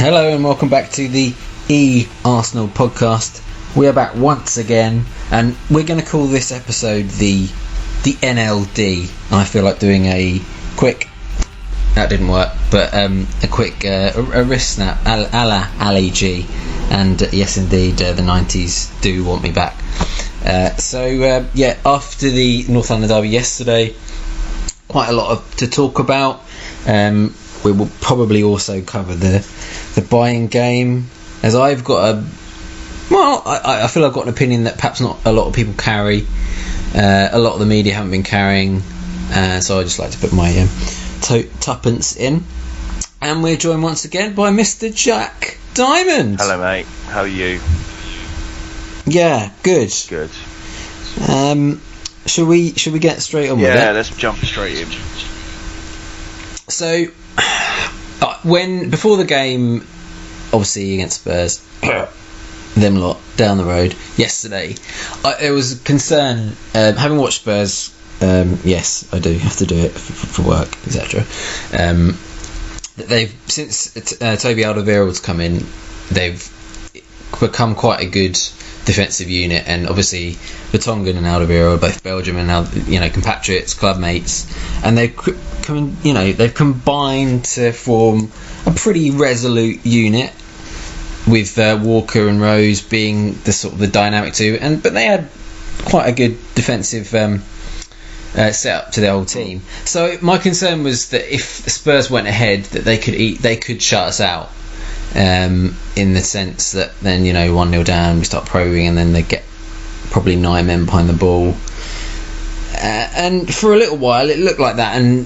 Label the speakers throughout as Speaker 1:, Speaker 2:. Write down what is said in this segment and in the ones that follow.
Speaker 1: Hello and welcome back to the Arsenal podcast. We are back once again, and we're going to call this episode the NLD. I feel like doing a quick, that didn't work, but a quick a wrist snap a la Ali G, and yes indeed, the 90s do want me back. After the North London derby yesterday, quite a lot to talk about. We will probably also cover the buying game, as I've got I feel I've got an opinion that perhaps not a lot of people carry. A lot of the media haven't been carrying, so I just like to put my tuppence in. And we're joined once again by Mr. Jack Diamond.
Speaker 2: Hello, mate. How are you?
Speaker 1: Yeah, good.
Speaker 2: Good.
Speaker 1: Should we get straight on with it?
Speaker 2: Yeah, let's jump straight in.
Speaker 1: So, before the game, obviously against Spurs, them lot down the road yesterday, it was a concern. Having watched Spurs, yes, I do have to do it for work, etc. They've since Toby Alderweireld come in, they've become quite a good defensive unit, and obviously Vertonghen and Alderweireld are both Belgium and now compatriots, club mates, and they've combined to form a pretty resolute unit, with Walker and Rose being the dynamic too, but they had quite a good defensive setup to their whole team. So my concern was that if Spurs went ahead, that they could shut us out. In the sense that then 1-0 down, we start probing, and then they get probably 9 men behind the ball, and for a little while it looked like that. And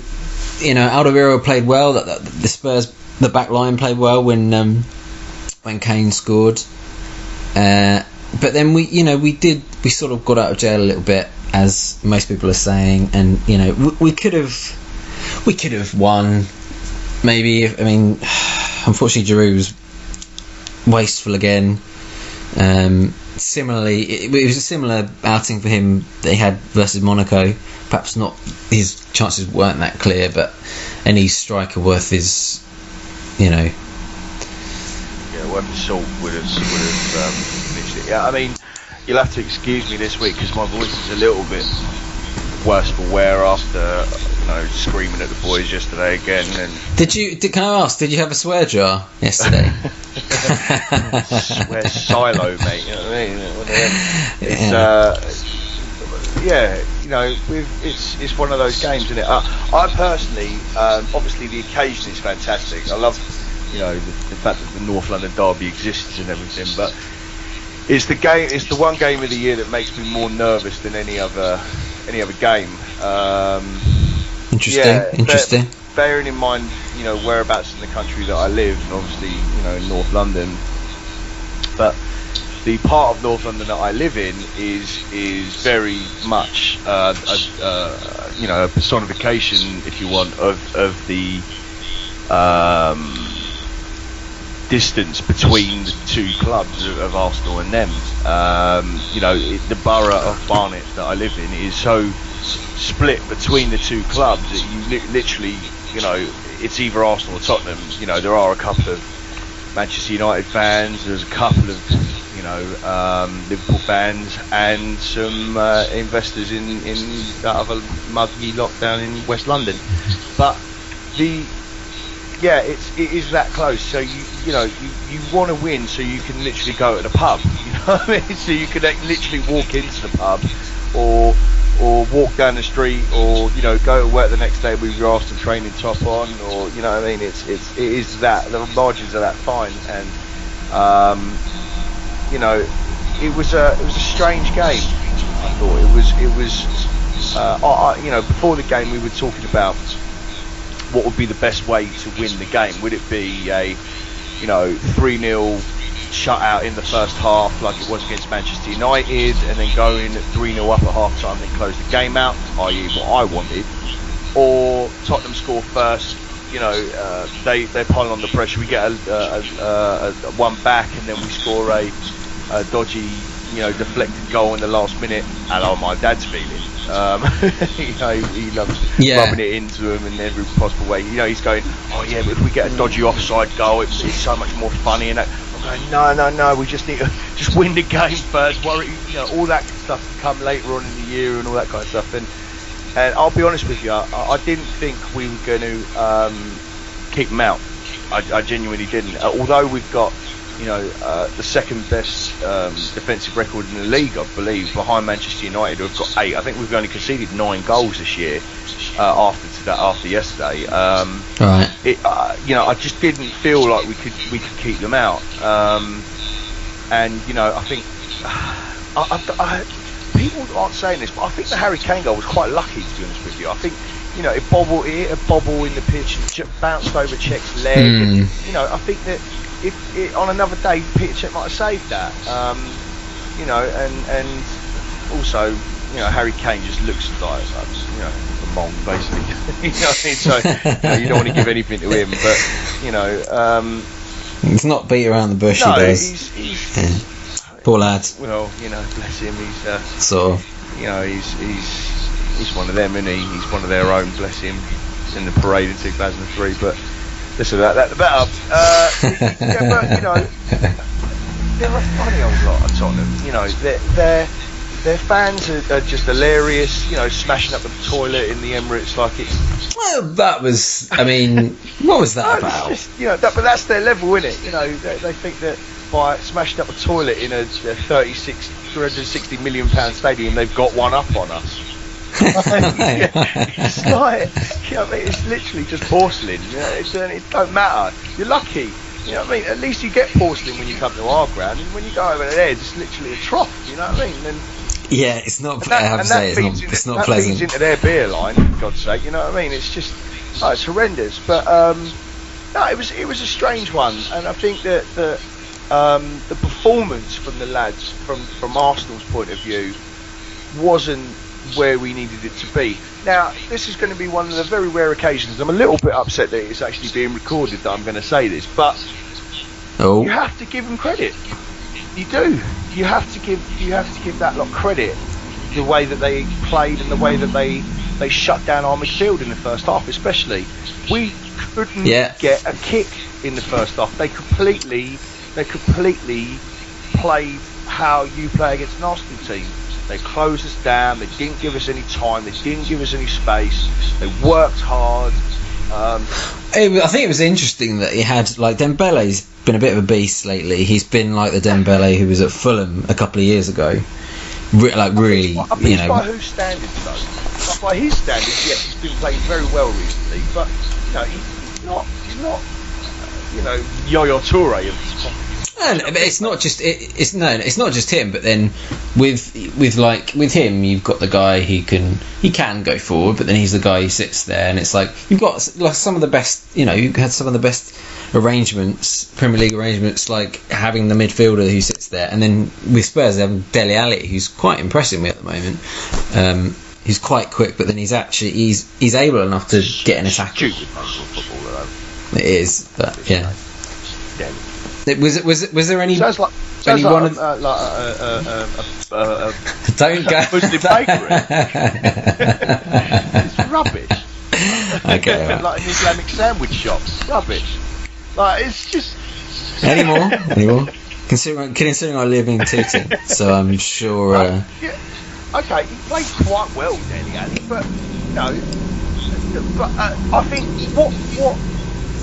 Speaker 1: Alderweireld played well. That the Spurs, the back line played well when Kane scored. But then we sort of got out of jail a little bit, as most people are saying, and we could have won. Maybe, unfortunately, Giroud was wasteful again. Similarly, it was a similar outing for him that he had versus Monaco. Perhaps not, his chances weren't that clear, but any striker worth his,
Speaker 2: worth his salt would have finished it. Yeah, you'll have to excuse me this week because my voice is a little bit worse for wear after screaming at the boys yesterday again. And
Speaker 1: can I ask, did you have a swear jar yesterday?
Speaker 2: Swear silo, mate. You know what I mean? It's one of those games, isn't it? I personally, obviously the occasion is fantastic. I love the fact that the North London derby exists and everything, but it's the one game of the year that makes me more nervous than any other game.
Speaker 1: Interesting.
Speaker 2: Bearing in mind, whereabouts in the country that I live, and obviously, in North London. But the part of North London that I live in is very much a personification, if you want, of the distance between the two clubs of Arsenal and them. The borough of Barnet that I live in is so split between the two clubs that you literally, it's either Arsenal or Tottenham. There are a couple of Manchester United fans, there's a couple of Liverpool fans, and some investors in that other muggy lockdown in West London. But it is that close. So you want to win, so you can literally go to the pub. You know what I mean? So you can literally walk into the pub, or walk down the street, or go to work the next day with your Arsenal training top on, or it is that the margins are that fine, and it was a strange game. I thought it was before the game we were talking about what would be the best way to win the game. Would it be a 3-0 shutout in the first half like it was against Manchester United, and then going 3-0 up at half time and then close the game out, i.e. what I wanted? Or Tottenham score first, they pile on the pressure, we get a one back, and then we score a dodgy deflected goal in the last minute, and on my dad's feeling. He loves rubbing it into him in every possible way. He's going, oh yeah, but if we get a dodgy offside goal, it's so much more funny. And I'm going, no, we just need to just win the game first. Worry, all that stuff can come later on in the year and all that kind of stuff. And I'll be honest with you, I didn't think we were going to keep them out. I genuinely didn't. Although we've got the second best defensive record in the league, I believe, behind Manchester United, who've got 8. I think we've only conceded 9 goals this year after yesterday.
Speaker 1: Right.
Speaker 2: I just didn't feel like we could keep them out. I think people aren't saying this, but I think the Harry Kane goal was quite lucky, to be honest with you. I think it hit a bobble in the pitch and bounced over Cech's leg. And, I think that if on another day Peter Cech might have saved that, and also Harry Kane just looks like a mong basically. So you don't want to give anything to him, but
Speaker 1: he's not beat around the bush.
Speaker 2: No,
Speaker 1: he does.
Speaker 2: He's
Speaker 1: poor lad.
Speaker 2: Well, bless him. He's
Speaker 1: sort of.
Speaker 2: He's one of them, isn't he? He's one of their own. Bless him. In the parade in 2003, but. Listen, that the better. But they're a funny old lot at Tottenham. Their fans are just hilarious. Smashing up the toilet in the Emirates like it's.
Speaker 1: Well, that was. I mean, what was that about?
Speaker 2: But that's their level, isn't it? They think that by smashing up a toilet in a 360 million pound stadium, they've got one up on us. It's like, it's literally just porcelain. It don't matter. You're lucky. At least you get porcelain when you come to our ground, and when you go over there, it's literally a trough. You know what I mean? And
Speaker 1: it's not. I have to say, it's not pleasant.
Speaker 2: That feeds into their beer line, for God's sake. You know what I mean? It's just, it's horrendous. But no, it was a strange one, and I think that the performance from the lads, from Arsenal's point of view, wasn't where we needed it to be. Now, this is going to be one of the very rare occasions. I'm a little bit upset that it's actually being recorded that I'm going to say this, but you have to give them credit. You do. You have to give that lot credit. The way that they played and the way that they shut down our midfield in the first half, especially. We couldn't get a kick in the first half. They completely played how you play against an Arsenal team. They closed us down. They didn't give us any time. They didn't give us any space. They worked hard.
Speaker 1: I think it was interesting that he had, Dembele's been a bit of a beast lately. He's been like the Dembele who was at Fulham a couple of years ago. Really,
Speaker 2: by whose standards though? By his standards, yes, he's been playing very well recently. But he's not Yaya Toure of.
Speaker 1: But it's not just it's not just him. But then with him, you've got the guy he can go forward, but then he's the guy who sits there, and it's like you've got some of the best. You had some of the best arrangements, Premier League arrangements, like having the midfielder who sits there, and then with Spurs they have Dele Alli, who's quite impressing me at the moment. He's quite quick, but then he's able enough to get an attack.
Speaker 2: Stupid footballer though.
Speaker 1: It is, but yeah. Was there any?
Speaker 2: Sounds like
Speaker 1: don't go.
Speaker 2: It's rubbish.
Speaker 1: Okay. Right.
Speaker 2: Like an Islamic sandwich shop. Rubbish. It's just.
Speaker 1: Any more? Considering I live in Tooting, so I'm sure.
Speaker 2: Okay, he played quite well, Dele Alli, but I think what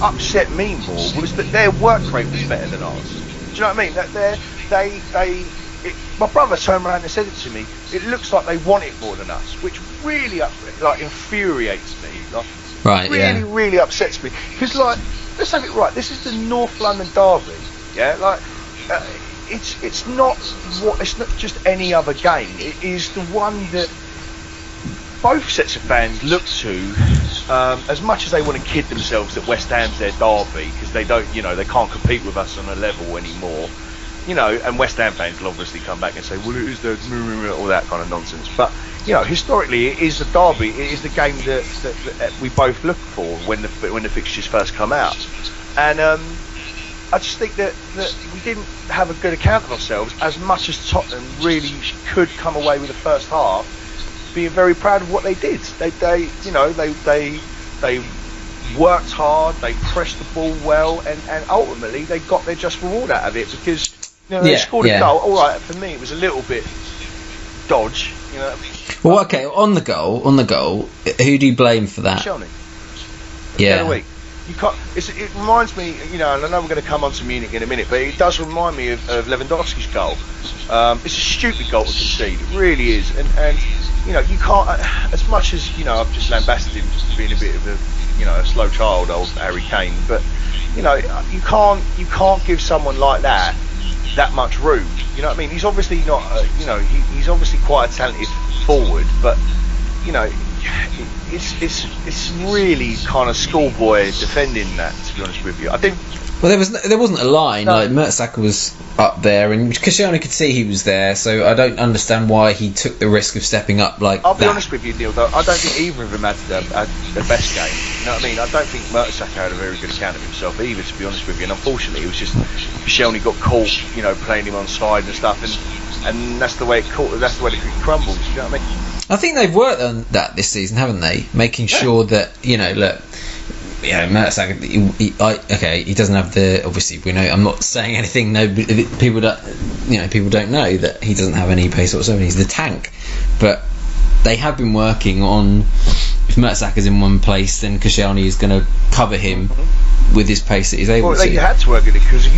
Speaker 2: upset me more was that their work rate was better than ours. Do you know what I mean? That my brother turned around and said it to me. It looks like they want it more than us, which really infuriates me. Really upsets me because let's have it right. This is the North London derby. Yeah, it's not just any other game. It is the one that both sets of fans look to, as much as they want to kid themselves that West Ham's their derby because they don't, they can't compete with us on a level anymore. And West Ham fans will obviously come back and say, well, it is all that kind of nonsense. But historically, it is the derby. It is the game that we both look for when the fixtures first come out. And I just think that we didn't have a good account of ourselves, as much as Tottenham really could come away with the first half being very proud of what they did. They worked hard, they pressed the ball well, and ultimately they got their just reward out of it, because they scored a goal. All right, for me it was a little bit dodge.
Speaker 1: Well, okay, on the goal, who do you blame for that?
Speaker 2: Shelny.
Speaker 1: Yeah.
Speaker 2: You can't. It reminds me, and I know we're going to come on to Munich in a minute, but it does remind me of Lewandowski's goal. It's a stupid goal to concede. It really is, and you can't. As much as I've just lambasted him for being a bit of a slow child, old Harry Kane, but you can't give someone like that much room. You know what I mean? He's obviously not. He's obviously quite a talented forward, but it's really kind of schoolboy defending that, to be honest with you. I think.
Speaker 1: Well, there wasn't a line. No. Like Mertesacker was up there, and Koscielny could see he was there. So I don't understand why he took the risk of stepping up like that.
Speaker 2: I'll be honest with you, Neil. Though I don't think either of them had the best game. You know what I mean? I don't think Mertesacker had a very good account of himself either, to be honest with you. And unfortunately, it was just Koscielny got caught, playing him on side and stuff, and that's the way the cookie crumbles. You know what I mean?
Speaker 1: I think they've worked on that this season, haven't they? Making sure that look. Mertesacker, he doesn't have the. Obviously, we know. I'm not saying anything. No, people don't know that he doesn't have any pace whatsoever. He's the tank, but they have been working on. If Mertesacker's in one place, then Koscielny is going to cover him with his pace that he's able to.
Speaker 2: Well, you had to work at it, because it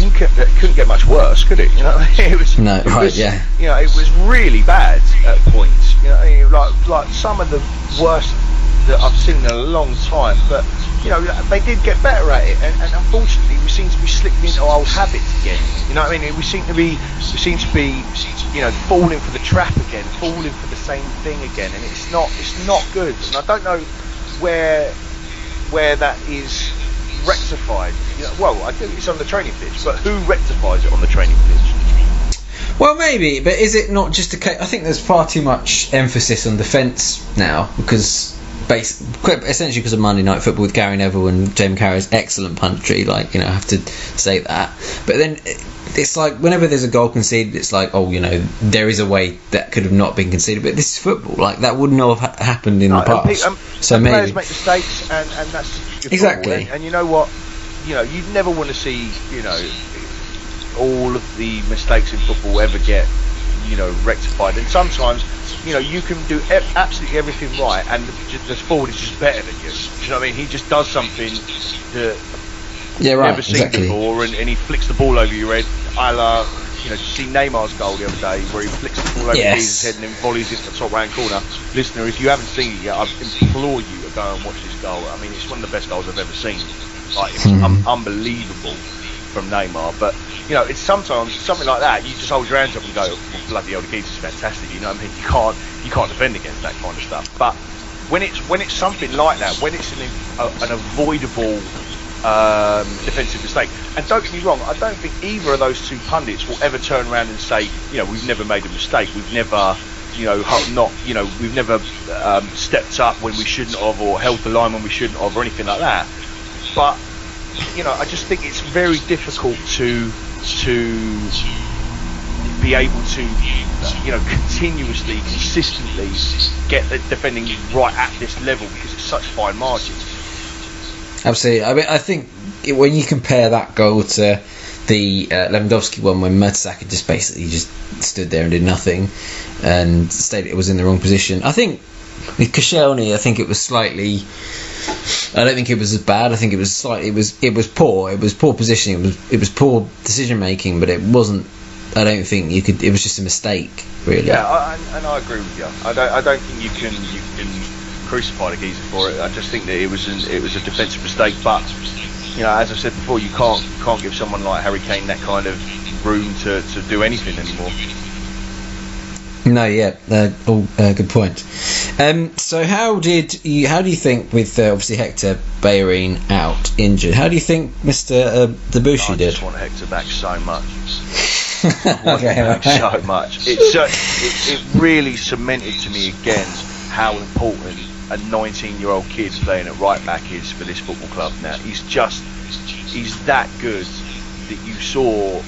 Speaker 2: couldn't get much worse, could it? It was.
Speaker 1: No, right, yeah.
Speaker 2: It was really bad at points. Like some of the worst that I've seen in a long time, but. They did get better at it, and unfortunately we seem to be slipping into old habits again. You know what I mean? We seem to be, falling for the trap again, falling for the same thing again, and it's not good. And I don't know where that is rectified. Well, I think it's on the training pitch, but who rectifies it on the training pitch?
Speaker 1: Well, maybe, but is it not just a case? I think there's far too much emphasis on defence now, because. Essentially because of Monday Night Football with Gary Neville and Jamie Carragher's excellent punditry, I have to say that. But then it's like whenever there's a goal conceded, it's like, there is a way that could have not been conceded, but this is football. Like that wouldn't have happened in the past. So maybe
Speaker 2: players make mistakes, and that's
Speaker 1: exactly.
Speaker 2: And you know what? You'd never want to see all of the mistakes in football ever get rectified, and sometimes. You can do absolutely everything right, and the forward is just better than you. Do you know what I mean? He just does something that you've never seen before, and he flicks the ball over your head, a la, did you see Neymar's goal the other day, where he flicks the ball over his head and then volleys it to the top right corner? Listener, if you haven't seen it yet, I implore you to go and watch this goal. I mean, it's one of the best goals I've ever seen. It's unbelievable from Neymar, but it's sometimes something like that. You just hold your hands up and go, well, bloody hell, the geezer's fantastic. You know what I mean? You can't defend against that kind of stuff. But when it's something like that, when it's an avoidable defensive mistake, and don't get me wrong, I don't think either of those two pundits will ever turn around and say, we've never made a mistake, we've never. We've never stepped up when we shouldn't have, or held the line when we shouldn't have, or anything like that. But I just think it's very difficult to be able to, continuously, consistently get the defending right at this level, because it's such fine margins.
Speaker 1: Absolutely. I mean, I think when you compare that goal to the Lewandowski one, when Mertesacker just basically just stood there and did nothing, and it was in the wrong position. I think with Koscielny, I think it was slightly. I don't think it was as bad. I think it was slightly. It was poor. It was poor positioning. It was poor decision making. But it wasn't. I don't think you could. It was just a mistake, really.
Speaker 2: Yeah, and I agree with you. I don't think you can crucify the geezer for it. I just think that it was a defensive mistake. But as I said before, you can't give someone like Harry Kane that kind of room to do anything anymore.
Speaker 1: No, yeah, good point. So how do you think, with obviously Hector Bellerin out injured, how do you think Mr. Debuchy did?
Speaker 2: I just want Hector back so much. So much. It really cemented to me again how important a 19-year-old kid playing at right back is for this football club now. He's that good, that you saw,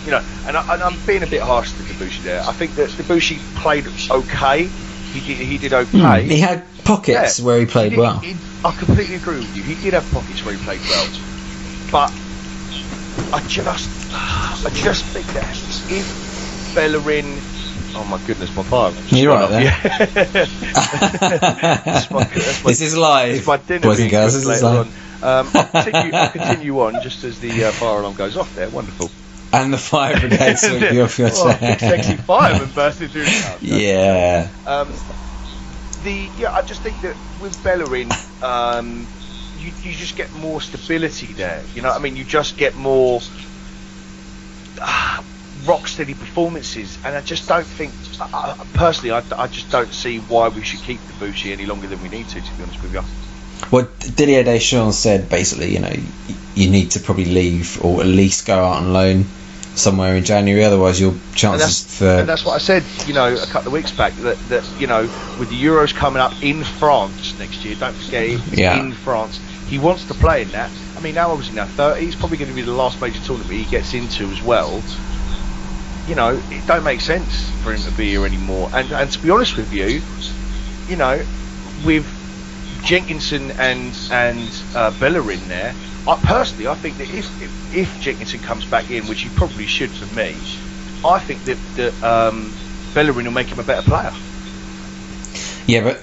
Speaker 2: you know, and I'm being a bit harsh to Debussy there. I think that Debussy played okay. He did okay.
Speaker 1: He had pockets where he played well.
Speaker 2: I completely agree with you. He did have pockets where he played well, but I just think that if Bellerin, oh my goodness, my fire.
Speaker 1: You're right there.
Speaker 2: Yeah.
Speaker 1: This is live.
Speaker 2: It's my dinner, boys and girls. This is live. I'll continue on just as the fire alarm goes off there. Wonderful.
Speaker 1: And the fire brigade sweep you off your chair.
Speaker 2: Sexy fireman bursting through the house.
Speaker 1: Yeah.
Speaker 2: I just think that with Bellerin, you just get more stability there. You know what I mean? You just get more rock steady performances, and I just don't think, personally, I just don't see why we should keep Debussy any longer than we need to be honest with you.
Speaker 1: Well, Didier Deschamps said basically, you know, you need to probably leave or at least go out on loan somewhere in January, otherwise your chances
Speaker 2: and that's what I said, you know, a couple of weeks back, that you know, with the Euros coming up in France next year, don't forget it's in France, he wants to play in that. I mean, now obviously now 30, it's probably going to be the last major tournament he gets into as well. You know, it don't make sense for him to be here anymore, and to be honest with you, you know, with Jenkinson and Bellerin there, I think that if Jenkinson comes back in, which he probably should for me, I think that Bellerin will make him a better player.
Speaker 1: Yeah, but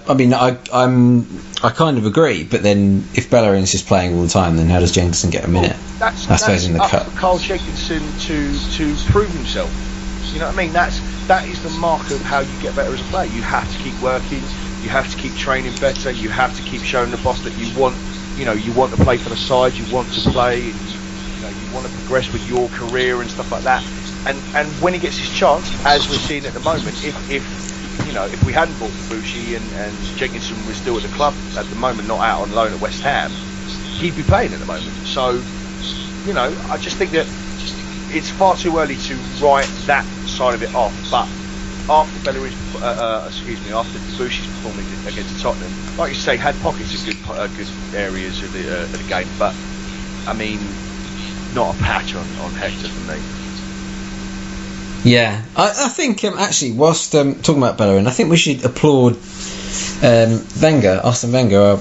Speaker 1: I mean, I kind of agree. But then if Bellerin's just playing all the time, then how does Jenkinson get a minute?
Speaker 2: I suppose in the cup. For Carl Jenkinson to prove himself. You know what I mean? That is the mark of how you get better as a player. You have to keep working. You have to keep training better. You have to keep showing the boss that you want. You know, you want to play for the side. You want to play. And you know, you want to progress with your career and stuff like that. And when he gets his chance, as we're seeing at the moment, if we hadn't bought Debussy and Jenkinson was still at the club at the moment, not out on loan at West Ham, he'd be playing at the moment. So, you know, I just think that it's far too early to write that side of it off. But after after Debussy's performance against Tottenham, like you say, had pockets of good areas of the game, but I mean, not a patch on Hector for me.
Speaker 1: Yeah, I think actually, whilst talking about Bellerin, I think we should applaud Arsene Wenger,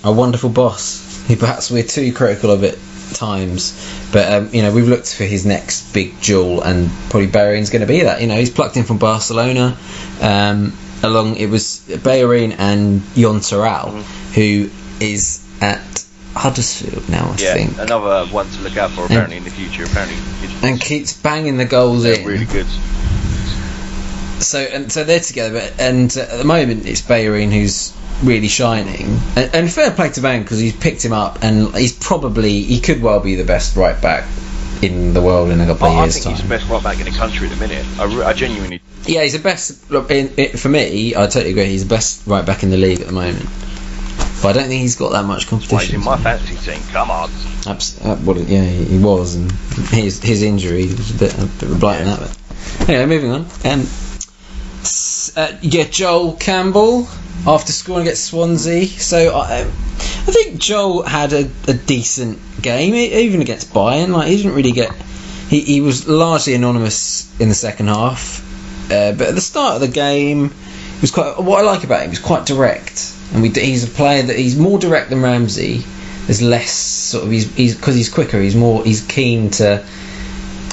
Speaker 1: our wonderful boss, who perhaps we're too critical of at times, but you know, we've looked for his next big jewel, and probably Bellerin's going to be that. You know, he's plucked in from Barcelona. It was Bellerin and Jon Toral, who is at Huddersfield now, I think.
Speaker 2: Another one to look out for apparently in the future.
Speaker 1: And keeps banging the goals in.
Speaker 2: Really good.
Speaker 1: So they're together, and at the moment it's Bellerin who's really shining. And fair play to Wenger, because he's picked him up, and he could well be the best right back in the world in a couple of years' time.
Speaker 2: I think he's the best right back in the country at the minute. I genuinely.
Speaker 1: Yeah, he's the best. For me, I totally agree. He's the best right back in the league at the moment. But I don't think he's got that much competition.
Speaker 2: Well, he's in my fantasy team. Come on.
Speaker 1: Yeah, he was, and his injury was a bit of a blight on that. But anyway, moving on. You get Joel Campbell after scoring against Swansea. So I think Joel had a decent game, even against Bayern. Like, he didn't really get. He was largely anonymous in the second half, but at the start of the game, he was quite. What I like about him, he's quite direct. And he's a player that he's more direct than Ramsey. There's less sort of because he's quicker. He's keen to.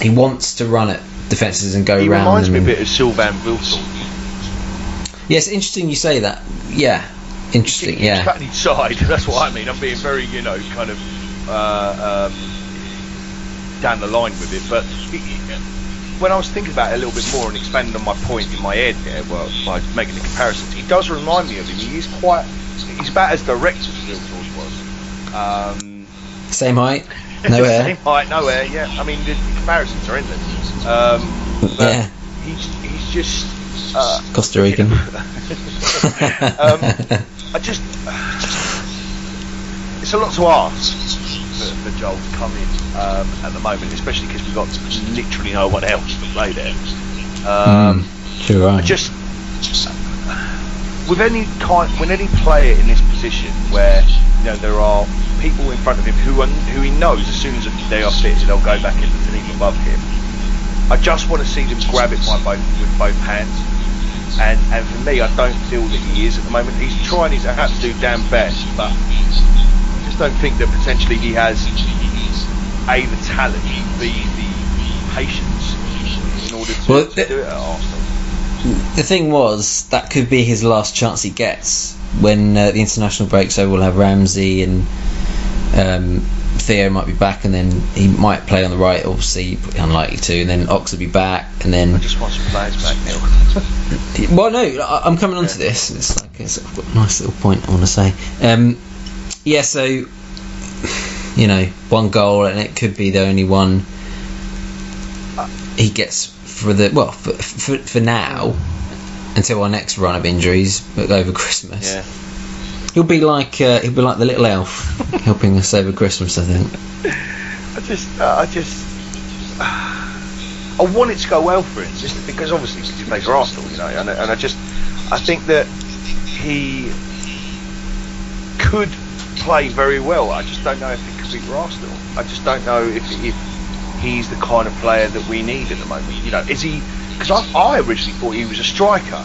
Speaker 1: He wants to run at defences and go round. He
Speaker 2: reminds me a bit of Sylvain Wilson.
Speaker 1: Yes, interesting you say that. Yeah, interesting.
Speaker 2: He's back inside. That's what I mean. I'm being very, kind of down the line with it. But when I was thinking about it a little bit more and expanding on my point in my head there, by making the comparisons, he does remind me of him. He's about as direct as Wiltord was.
Speaker 1: Same height, no hair.
Speaker 2: Same height, no hair. Yeah, I mean the comparisons are endless. But he's just
Speaker 1: Costa Rican.
Speaker 2: It's a lot to ask for Joel to come in at the moment, especially because we've got literally no one else to play there.
Speaker 1: Sure. Right.
Speaker 2: With any player in this position where there are people in front of him who he knows as soon as they are fit, they'll go back into the team above him. I just want to see them grab it with both hands. And for me, I don't feel that he is at the moment. He's trying his absolute damn best, but I just don't think that potentially he has A, the talent, B, the patience in order to do it at Arsenal.
Speaker 1: The thing was, that could be his last chance he gets. When the international breaks over, we'll have Ramsey and Theo might be back, and then he might play on the right, obviously unlikely to, and then Ox will be back, and then...
Speaker 2: I just want some players back, Neil.
Speaker 1: Well, no, I'm coming on to this. It's like I've got a nice little point I want to say. So, one goal, and it could be the only one he gets for now, until our next run of injuries over Christmas.
Speaker 2: Yeah.
Speaker 1: He'll be like the little elf helping us over Christmas, I think.
Speaker 2: I want it to go well for him, just because obviously he plays for Arsenal, and I think that he could play very well. I just don't know if it could be for Arsenal. I just don't know if he's the kind of player that we need at the moment. Is he? Because I originally thought he was a striker,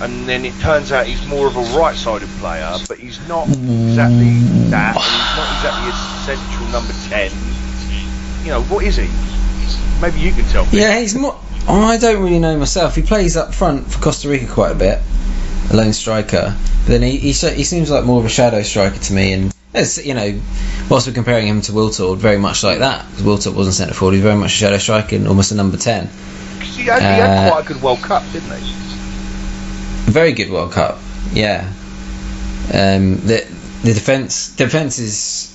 Speaker 2: and then it turns out he's more of a right-sided player, but he's not exactly that, and he's not exactly a central number 10. What is he? Maybe you can tell me.
Speaker 1: Yeah, he's more... I don't really know myself. He plays up front for Costa Rica quite a bit, a lone striker. But then he seems like more of a shadow striker to me, and as whilst we're comparing him to Wiltord, very much like that, because Wiltord wasn't centre forward, he was very much a shadow striker and almost a number 10.
Speaker 2: He had quite a good World Cup, didn't he?
Speaker 1: Very good World Cup, yeah. The defence is...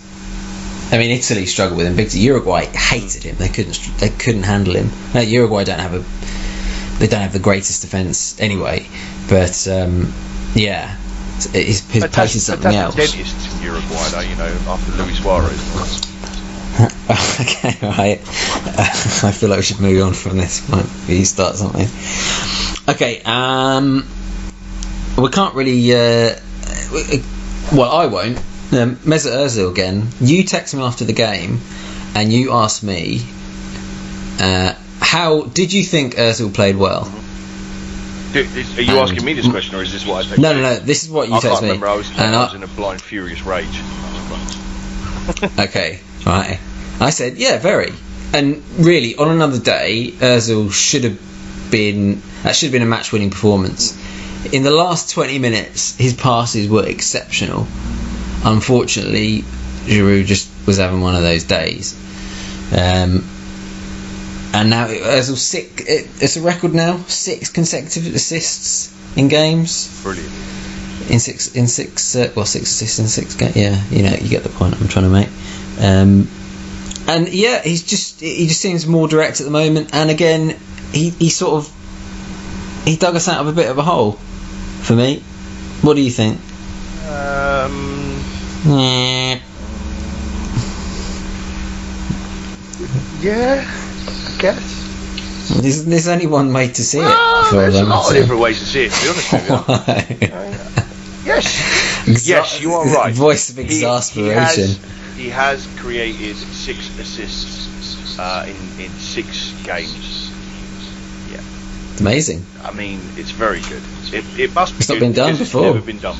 Speaker 1: I mean, Italy struggled with him big. Uruguay hated him. They couldn't handle him. Uruguay don't have the greatest defence anyway. But his place is something else.
Speaker 2: Dentist in Uruguay, though, after Luis Suarez.
Speaker 1: Okay, right. I feel like we should move on from this. Might be start something. Okay. We can't really. I won't. Mesut Ozil again. You text me after the game, and you asked me, how did you think Ozil played well?
Speaker 2: Are you asking me this question, or is this what I texted?
Speaker 1: No. This is what you texted me.
Speaker 2: I was in a blind, furious rage.
Speaker 1: Okay, right. I said, yeah, very. And really, on another day, Ozil should have been a match-winning performance. In the last 20 minutes, his passes were exceptional. Unfortunately, Giroud just was having one of those days. And now Ozil's it's a record now, 6 consecutive assists in games.
Speaker 2: Brilliant.
Speaker 1: Six assists in 6 games. Yeah, you get the point I'm trying to make. And yeah, he just seems more direct at the moment. And again, he dug us out of a bit of a hole. For me, what do you think?
Speaker 2: Yeah, I guess.
Speaker 1: There's only one way to see it.
Speaker 2: There's a lot of different ways to see it, to be honest with you. Yes, you are right.
Speaker 1: Voice of exasperation.
Speaker 2: He has created 6 assists in 6 games. Yeah.
Speaker 1: It's amazing.
Speaker 2: I mean, it's very good. It must be.
Speaker 1: It's not been done before.
Speaker 2: It's never been done.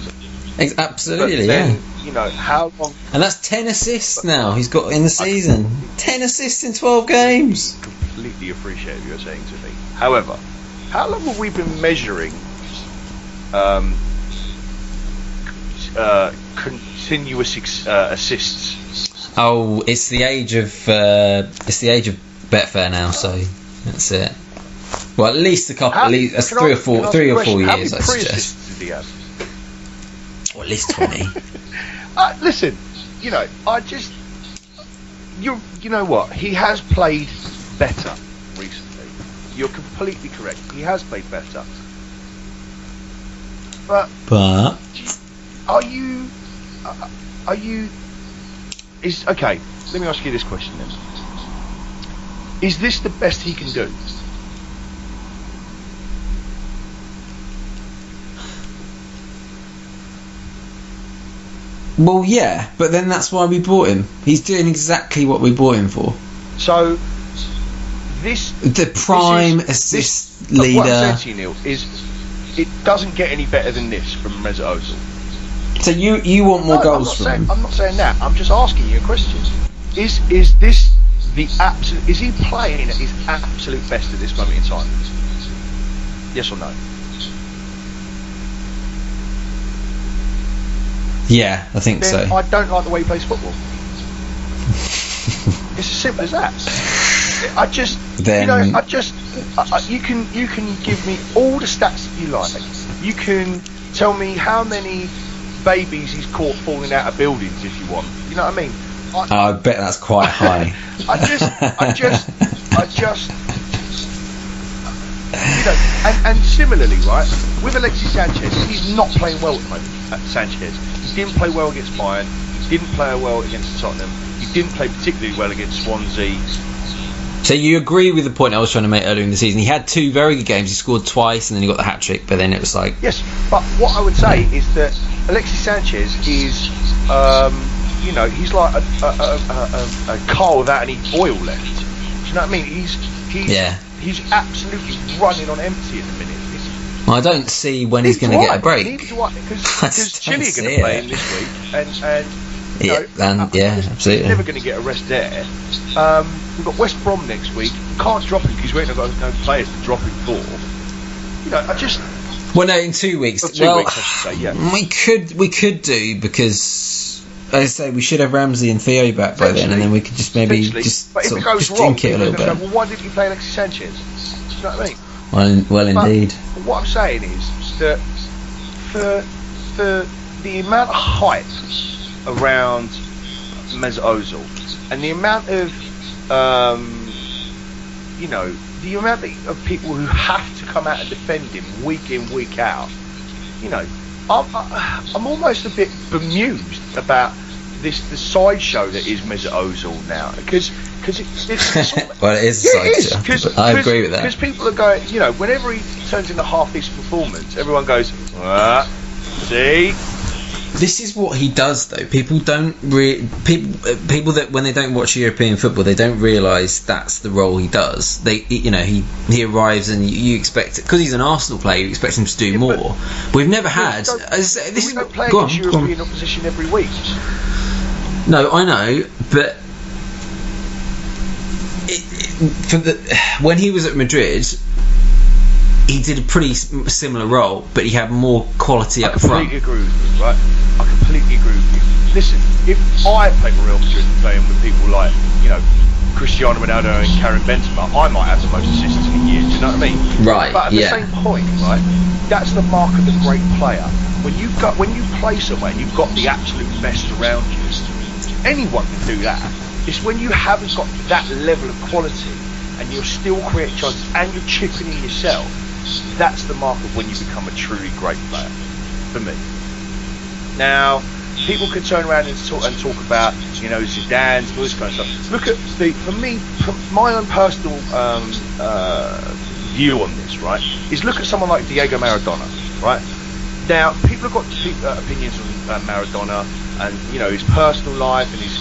Speaker 1: Absolutely,
Speaker 2: then, how long?
Speaker 1: And that's 10 assists now he's got in the season. 10 assists in 12 games.
Speaker 2: Completely appreciate what you're saying to me. However, how long have we been measuring continuous assists?
Speaker 1: Oh, it's the age of Betfair now, so that's it. Well, at least a couple. That's 3 or 4 years. I suggest.
Speaker 2: Assists did he have?
Speaker 1: Well, at least 20.
Speaker 2: Listen, I just you know what? He has played better recently. You're completely correct. He has played better. But are you? Okay? Let me ask you this question then. Is this the best he can do?
Speaker 1: Well, yeah, but then that's why we bought him. He's doing exactly what we bought him for.
Speaker 2: So
Speaker 1: the prime assist leader.
Speaker 2: What I'm saying to you, Neil, is it doesn't get any better than this from Mesut Ozil.
Speaker 1: So you want more goals from him?
Speaker 2: I'm not saying that. I'm just asking you a question. Is this the absolute? Is he playing at his absolute best at this moment in time? Yes or no?
Speaker 1: Yeah, I think
Speaker 2: then
Speaker 1: so.
Speaker 2: I don't like the way he plays football. It's as simple as that. You can give me all the stats that you like. You can tell me how many babies he's caught falling out of buildings if you want. You know what I mean?
Speaker 1: I bet that's quite high.
Speaker 2: I just you know, and similarly, right, with Alexis Sanchez, he's not playing well at the moment. Sanchez, he didn't play well against Bayern, he didn't play well against Tottenham, he didn't play particularly well against Swansea.
Speaker 1: So you agree with the point I was trying to make earlier in the season? He had 2 very good games. He scored twice and then he got the hat-trick, but then it was like...
Speaker 2: Yes, but what I would say is that Alexis Sanchez is, you know, he's like a car without any oil left. Do you know what I mean? He's absolutely running on empty at the minute.
Speaker 1: I don't see when he's going to get a break.
Speaker 2: Because Chile are going to play him this week, and you know,
Speaker 1: absolutely.
Speaker 2: He's never going to get a rest there. We've got West Brom next week. Can't drop him because we ain't got no players to drop him for. You know, I just.
Speaker 1: Well, no, in 2 weeks.
Speaker 2: Weeks, I should say, yeah.
Speaker 1: We could do, because as I say, we should have Ramsey and Theo back by then, and then we could just maybe just drink it a little bit.
Speaker 2: Well, why didn't you play Alexis Sanchez? Do you know what I mean?
Speaker 1: Well, indeed.
Speaker 2: But what I'm saying is that for the amount of hype around Mesut Ozil and the amount of you know, the amount of people who have to come out and defend him week in, week out, you know, I'm almost a bit bemused about the sideshow that is Mesut Ozil now, because it's
Speaker 1: well, it is a sideshow. I agree with that.
Speaker 2: Because people are going, you know, whenever he turns in a half-decent performance, everyone goes, see.
Speaker 1: This is what he does, though. People don't people that when they don't watch European football, they don't realise that's the role he does. You know, he arrives and you expect it because he's an Arsenal player. You expect him to do more. We've never had.
Speaker 2: We don't play against European opposition every week.
Speaker 1: No, I know, but when he was at Madrid, he did a pretty similar role, but he had more quality up front.
Speaker 2: I completely agree with you, right? I completely agree with you. Listen, if I played for Real Madrid playing with people like, you know, Cristiano Ronaldo and Karim Benzema, I might have the most assists in a year. Do you know what I mean?
Speaker 1: Right.
Speaker 2: But at the same point, right, that's the mark of the great player. When you play somewhere, and you've got the absolute best around you. Anyone can do that. It's when you haven't got that level of quality and you're still creating chances and you're chipping in yourself. That's the mark of when you become a truly great player, for me. Now, people can turn around and talk about, you know, Zidane, all this kind of stuff. Look at from my own personal view on this, right, is look at someone like Diego Maradona, right? Now, people have got opinions on Maradona and, you know, his personal life and his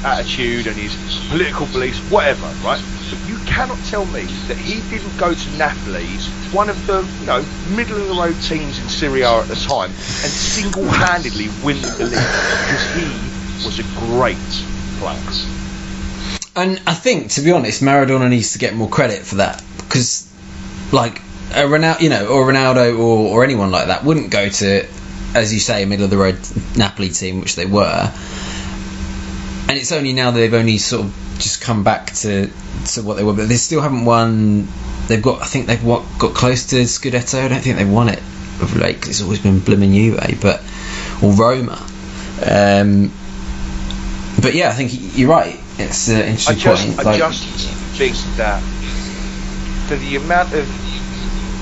Speaker 2: attitude and his political beliefs, whatever, right? But you cannot tell me that he didn't go to Napoli, one of the, you know, middle-of-the-road teams in Serie A at the time, and single-handedly win the league because he was a great player.
Speaker 1: And I think, to be honest, Maradona needs to get more credit for that, because, like, a Ronaldo or anyone like that wouldn't go to, as you say, a middle-of-the-road Napoli team, which they were. And it's only now that they've only sort of just come back to what they were, but they still haven't won. I think they've got close to Scudetto. I don't think they've won it of late, because it's always been blimmin' Juve, or Roma. But yeah, I think you're right. It's an interesting point.
Speaker 2: I just think that for the amount of,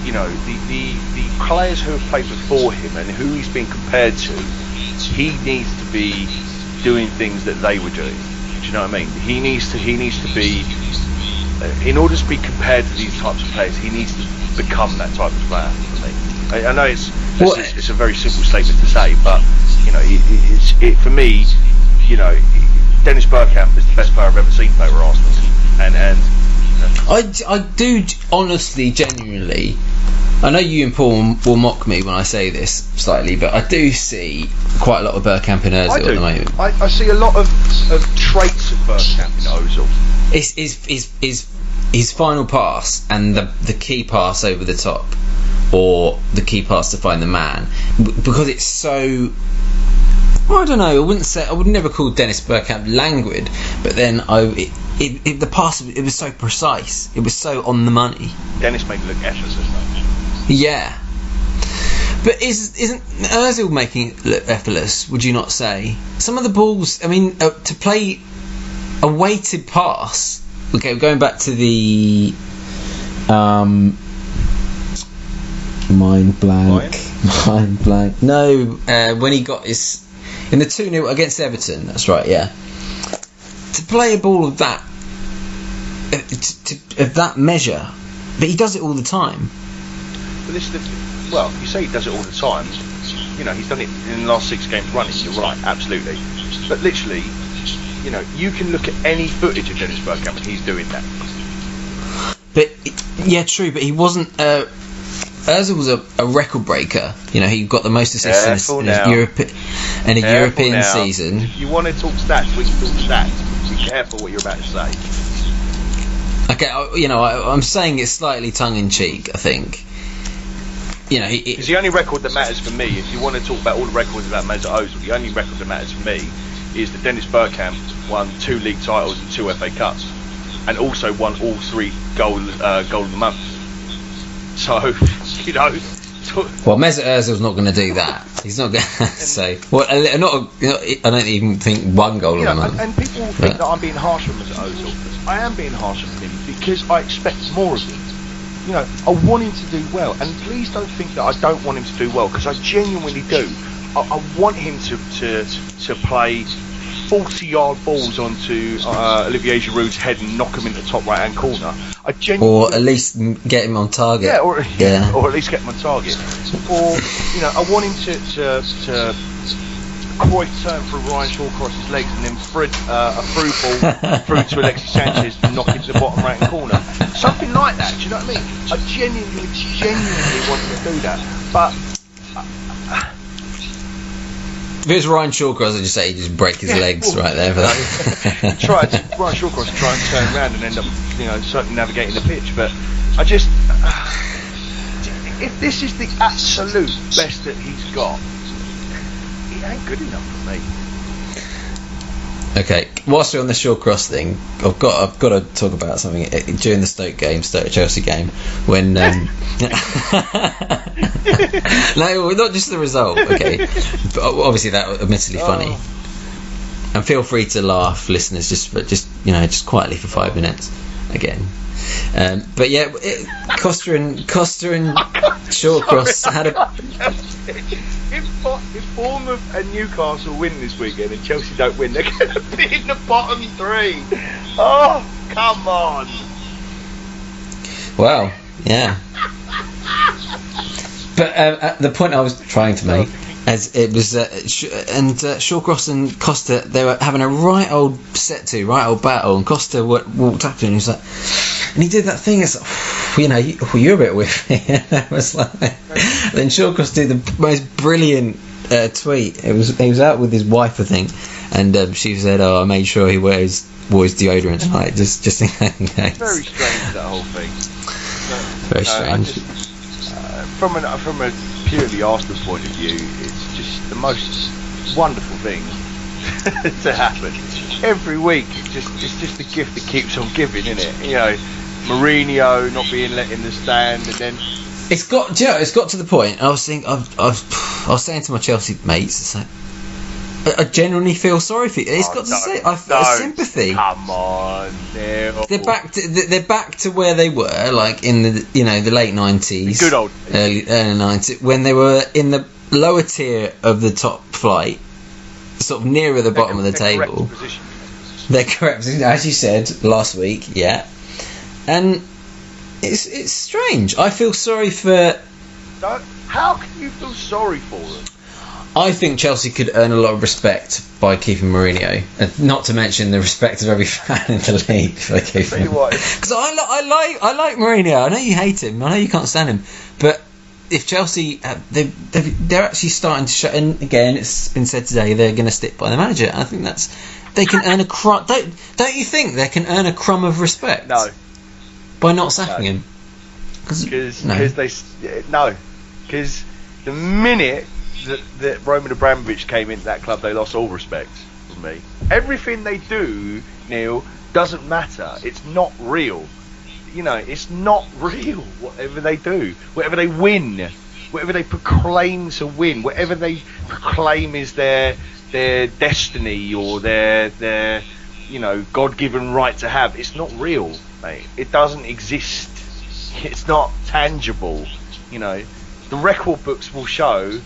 Speaker 2: you know, the players who have played before him and who he's been compared to, he needs to be doing things that they were doing. Do you know what I mean? He needs to be, in order to be compared to these types of players, he needs to become that type of player. I know it's a very simple statement to say, but You know, for me, you know, Dennis Bergkamp is the best player I've ever seen play for Arsenal, and
Speaker 1: I do honestly, genuinely. I know you and Paul will mock me when I say this slightly, but I do see quite a lot of Bergkamp in Ozil at the moment.
Speaker 2: I see a lot of traits of Bergkamp in Ozil.
Speaker 1: It's his final pass and the key pass over the top, or the key pass to find the man, because it's so. Well, I don't know. I would never call Dennis Bergkamp languid, but then the pass, it was so precise. It was so on the money.
Speaker 2: Dennis made it look effortless, though.
Speaker 1: Yeah, but isn't Ozil making it look effortless? Would you not say? Some of the balls. I mean, to play a weighted pass. Okay, we're going back to the mind blank. No, when he got his in the 2-0 against Everton. That's right. Yeah, to play a ball of that of that measure, but he does it all the time.
Speaker 2: But well, you say he does it all the time. You know, he's done it in the last 6 games running. You're right, absolutely. But literally, you know, you can look at any footage of Dennis Bergkamp and he's doing that.
Speaker 1: But yeah, true. But he wasn't. Ozil was a record breaker. You know, he got the most assists in a European season.
Speaker 2: If you want to talk stats, we can talk stats. Be careful what you're about to say.
Speaker 1: Okay, you know, I'm saying it slightly tongue in cheek. I think. You know,
Speaker 2: it's the only record that matters for me. If you want to talk about all the records about Mesut Ozil, the only record that matters for me is that Dennis Bergkamp won 2 league titles and 2 FA Cups, and also won all 3 goal of the month. So, you know.
Speaker 1: Well, Mesut Ozil's not going to do that. He's not going to say. Well, I don't even think 1 goal of the month.
Speaker 2: And people think that I'm being harsh on Mesut Ozil. I am being harsh on him because I expect more of him. You know, I want him to do well, and please don't think that I don't want him to do well, because I genuinely do. I want him to play 40-yard balls onto Olivier Giroud's head and knock him into the top right-hand corner.
Speaker 1: Or at least get him on target.
Speaker 2: Yeah, or at least get him on target. Or, you know, I want him to Cruyff turn through Ryan Shawcross's legs and then thread a through ball through to Alexis Sanchez and knock it to the bottom right-hand corner. Something like that, do you know what I mean? I genuinely want him to do that. But
Speaker 1: if it was Ryan Shawcross, I'd just say he'd just break his legs right there for that.
Speaker 2: Ryan Shawcross try and turn around and end up, you know, certainly navigating the pitch. But I just, if this is the absolute best that he's got, it ain't good enough for me.
Speaker 1: Okay, whilst we're on the Shawcross thing, I've got to talk about something during the Stoke Chelsea game, when no, not just the result. Okay, but obviously that was admittedly funny, and feel free to laugh, listeners, just quietly for 5 minutes again. But yeah, Costa and Shawcross had a.
Speaker 2: If Bournemouth and Newcastle win this weekend and Chelsea don't win, they're going to be in the bottom 3. Oh, come on!
Speaker 1: Wow, yeah. But the point I was trying to make, as it was, Shawcross and Costa, they were having a right old battle, and Costa walked up to him and he was like, and he did that thing, it's like, you know, you're a bit with me. It was like, then Shawcross did the most brilliant tweet. He was out with his wife, I think, and she said, "Oh, I made sure he wears deodorant tonight, just in case."
Speaker 2: Very strange, that whole thing.
Speaker 1: Very strange.
Speaker 2: From a purely Arsenal point of view, it's just the most wonderful thing to happen every week. It's just the gift that keeps on giving, isn't it? You know, Mourinho not being let in the stand, and then
Speaker 1: it's got to the point. I was saying to my Chelsea mates, it's like, I genuinely feel sorry for you. It's got to say, I feel sympathy.
Speaker 2: Come on, Neil.
Speaker 1: They're back to where they were, like in the the late 90s,
Speaker 2: good old
Speaker 1: early 90s, when they were in the lower tier of the top flight, sort of nearer the bottom of the table. They're correct, as you said last week, yeah. And it's strange. I feel sorry for.
Speaker 2: How can you feel sorry for them?
Speaker 1: I think Chelsea could earn a lot of respect by keeping Mourinho, not to mention the respect of every fan in the league if they keep him. Because I like Mourinho. I know you hate him. I know you can't stand him. But if Chelsea, they're actually starting to show. And again, it's been said today they're going to stick by the manager. And I think they can earn a crumb. Don't you think they can earn a crumb of respect?
Speaker 2: No.
Speaker 1: By not sacking him.
Speaker 2: Because the minute that Roman Abramovich came into that club, they lost all respect from me. Everything they do, Neil, doesn't matter. It's not real. It's not real. Whatever they do, whatever they win, whatever they proclaim to win, whatever they proclaim is their destiny or their God-given right to have, it's not real, mate. It doesn't exist. It's not tangible. The record books will show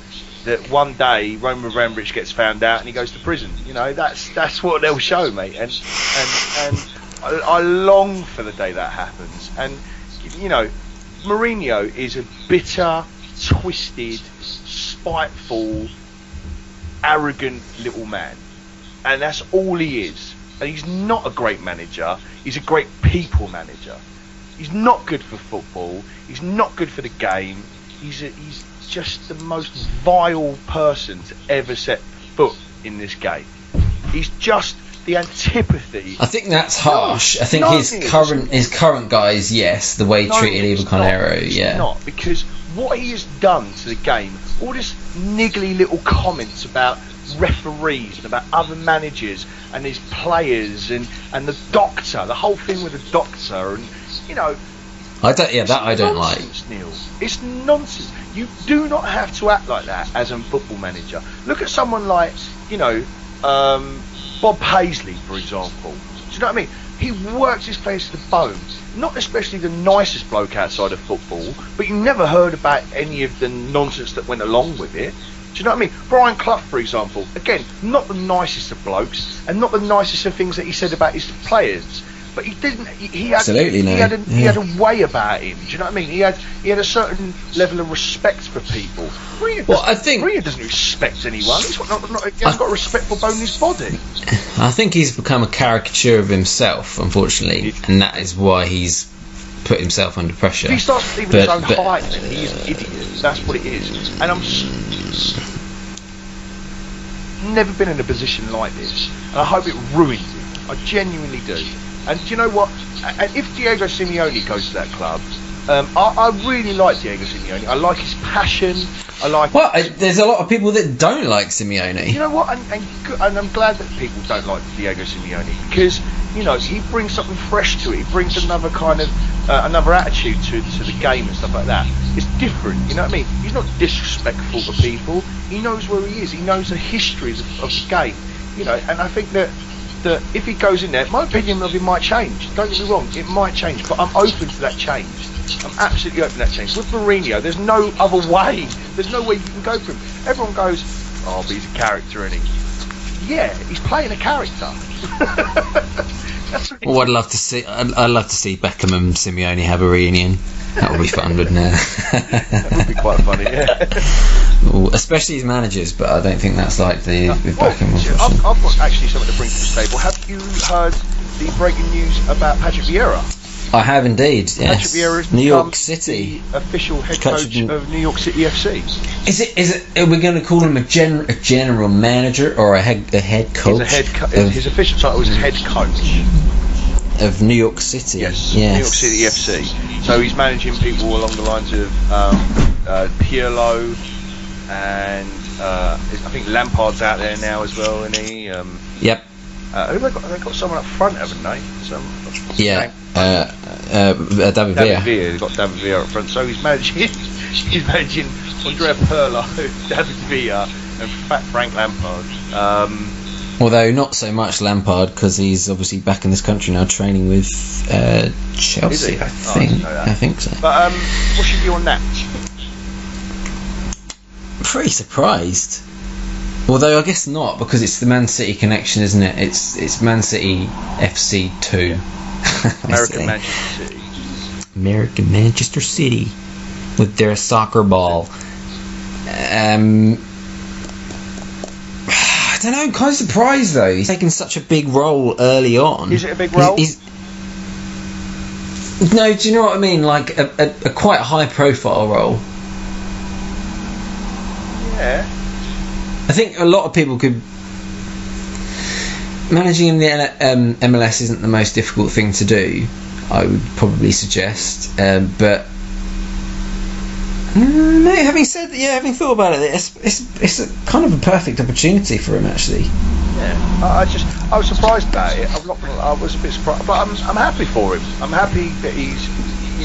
Speaker 2: that one day Roman Abramovich gets found out and he goes to prison. That's what they'll show, mate. And I long for the day that happens. And Mourinho is a bitter, twisted, spiteful, arrogant little man, and that's all he is. And he's not a great manager. He's a great people manager. He's not good for football. He's not good for the game. He's just the most vile person to ever set foot in this game. He's just the antipathy.
Speaker 1: I think that's harsh. I think his current guys, yes, the way he treated Ivo Carneiro, yeah.
Speaker 2: Not because what he has done to the game, all this niggly little comments about referees and about other managers and his players and the doctor, the whole thing with the doctor, and
Speaker 1: I don't like.
Speaker 2: Neil. It's nonsense. You do not have to act like that as a football manager. Look at someone like, Bob Paisley, for example. Do you know what I mean? He works his players to the bone. Not especially the nicest bloke outside of football, but you never heard about any of the nonsense that went along with it. Do you know what I mean? Brian Clough, for example, again, not the nicest of blokes, and not the nicest of things that he said about his players. But he didn't. He had a way about him. Do you know what I mean? He had a certain level of respect for people. Mourinho doesn't respect anyone. He hasn't got respect for bone in his body.
Speaker 1: I think he's become a caricature of himself, unfortunately, and that is why he's put himself under pressure.
Speaker 2: If he starts believing his own hype, then he is an idiot. That's what it is. And I'm never been in a position like this, and I hope it ruins him. I genuinely do. And do you know what? And if Diego Simeone goes to that club, I really like Diego Simeone. I like his passion.
Speaker 1: There's a lot of people that don't like Simeone.
Speaker 2: You know what? And I'm glad that people don't like Diego Simeone because he brings something fresh to it. He brings another kind of another attitude to the game and stuff like that. It's different. You know what I mean? He's not disrespectful to people. He knows where he is. He knows the histories of the game. And I think that if he goes in there, my opinion of him might change. Don't get me wrong, it might change, but I'm open to that change. I'm absolutely open to that change. With Mourinho, there's no other way. There's no way you can go for him. Everyone goes, but he's a character, isn't he? Yeah, he's playing a character.
Speaker 1: I'd love to see Beckham and Simeone have a reunion. That would be fun, wouldn't it?
Speaker 2: That would be quite funny, yeah.
Speaker 1: Ooh, especially as managers, but I don't think that's likely with Beckham.
Speaker 2: I've got actually something to bring to the table. Have you heard the breaking news about Patrick Vieira?
Speaker 1: I have indeed, yes.
Speaker 2: Patrick Vieira has
Speaker 1: New York City,
Speaker 2: the official head coach of New York City FC.
Speaker 1: Is it? Are we going to call him a general manager or a head coach?
Speaker 2: His official title is head coach
Speaker 1: of New York City.
Speaker 2: Yes. New York City FC. So he's managing people along the lines of Pirlo, and I think Lampard's out there now as well, isn't he?
Speaker 1: Yep.
Speaker 2: They've got someone up front, haven't they?
Speaker 1: David Villa.
Speaker 2: They've got David Villa up front. So he's managing Andrea Pirlo, David Villa, and Frank Lampard.
Speaker 1: Although not so much Lampard, because he's obviously back in this country now, training with Chelsea. I think so.
Speaker 2: But what's your view on that?
Speaker 1: Pretty surprised. Although I guess not, because it's the Man City connection, isn't it? It's Man City FC 2. American Manchester City with their soccer ball. don't know. I'm kind of surprised though. He's taken such a big role early on.
Speaker 2: Is it a big role?
Speaker 1: No, do you know what I mean? Like a quite high profile role.
Speaker 2: Yeah.
Speaker 1: I think a lot of people could. Managing in the MLS isn't the most difficult thing to do, I would probably suggest. But no, having thought about it, it's a kind of a perfect opportunity for him actually.
Speaker 2: Yeah, I was surprised about it. I was a bit surprised, but I'm happy for him. I'm happy that he's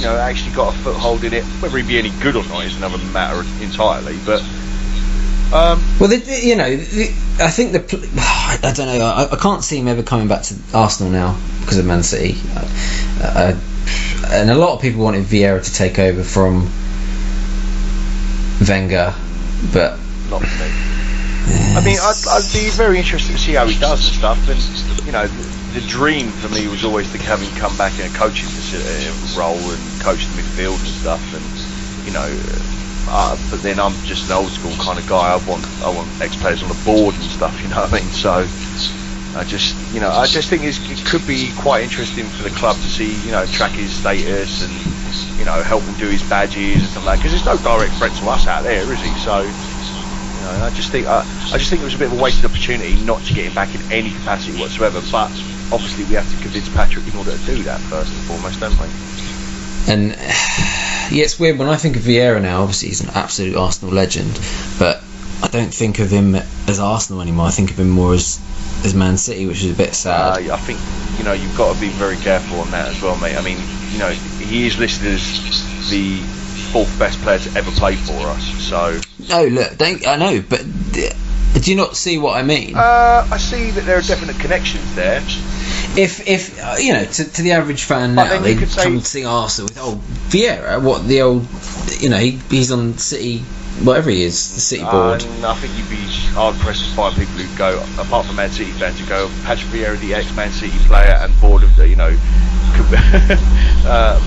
Speaker 2: actually got a foothold in it. Whether he'd be any good or not is another matter entirely. But
Speaker 1: I think I don't know. I can't see him ever coming back to Arsenal now because of Man City, and a lot of people wanted Vieira to take over from Wenger, but
Speaker 2: not for me. I mean, I'd be very interested to see how he does and stuff. And the dream for me was always to have him come back in a coaching role and coach the midfield and stuff. And but then I'm just an old school kind of guy. I want ex-players on the board and stuff. You know what I mean? So I just think it could be quite interesting for the club to see, track his status and help him do his badges and stuff like that. Because there's no direct threat to us out there, is he? So I just think it was a bit of a wasted opportunity not to get him back in any capacity whatsoever. But obviously we have to convince Patrick in order to do that first and foremost, don't we?
Speaker 1: And yeah, it's weird when I think of Vieira now. Obviously, he's an absolute Arsenal legend, but I don't think of him as Arsenal anymore. I think of him more as Man City, which is a bit sad.
Speaker 2: I think you've got to be very careful on that as well, mate. I mean, he is listed as the 4th best player to ever play for us. So
Speaker 1: no, look, I know, but do you not see what I mean?
Speaker 2: I see that there are definite connections there.
Speaker 1: If to the average fan now, they come and see Arsenal with Vieira, what the old, he's on City, whatever he is, the City board.
Speaker 2: I think you'd be hard pressed to find people who go, apart from Man City fans, who go Patrick Vieira, the ex-Man City player and board of the,